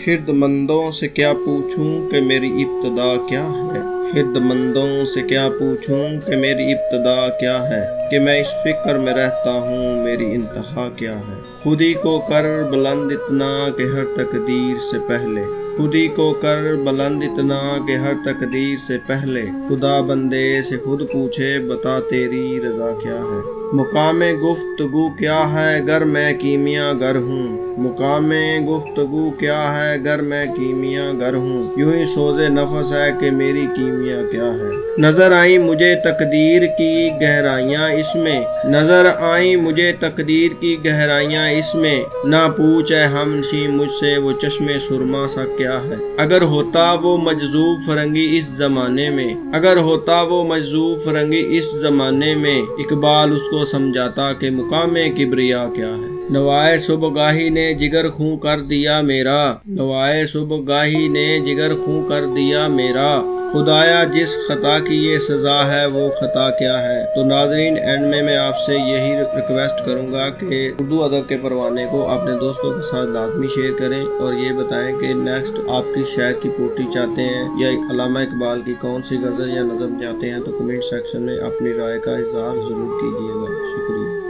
खिर्दमंदों से क्या पूछूं कि मेरी इब्तदा क्या है। खिर्दमंदों से क्या पूछूं कि मेरी इब्तदा क्या है, कि मैं इस फिक्र में रहता हूँ मेरी इंतहा क्या है। खुदी को कर बुलंद इतना कि हर तकदीर से पहले, खुदी को कर बुलंद इतना कि हर तकदीर से पहले, खुदा बंदे से खुद पूछे बता तेरी रज़ा क्या है। मुकामे गुफ्तगू क्या है गर मैं कीमिया गर हूँ, मुकामे गुफ्तगू क्या है गर मैं कीमिया गर हूँ। यूं ही सोज़े नफस है कि मेरी कीमिया क्या है। नजर आई मुझे तकदीर की गहराइयाँ इसमें, नजर आई मुझे तकदीर की गहराइयाँ इसमें, ना पूछे हमशी मुझसे वो चश्मे सुरमा सा क्या है। अगर होता वो मजजूब फरंगी इस जमाने में, अगर होता वो मजजूब फरंगी इस जमाने में, इकबाल उसको समझाता कि मुकामे किबरिया क्या है। नवाए सुबगाही ने जिगर खूं कर दिया मेरा, नवाए सुबगाही ने जिगर खूं कर दिया मेरा, खुदाया जिस खता की ये सज़ा है वो खता क्या है। तो नाजरीन, एंड में मैं आपसे यही रिक्वेस्ट करूंगा कि उर्दू अदब के परवाने को अपने दोस्तों के साथ लाजमी शेयर करें और ये बताएं कि नेक्स्ट आपकी शायर की पोट्री चाहते हैं या अल्लामा इकबाल की कौन सी गज़ल या नज़म चाहते हैं, तो कमेंट सेक्शन में अपनी राय का इजहार ज़रूर कीजिएगा। शुक्रिया।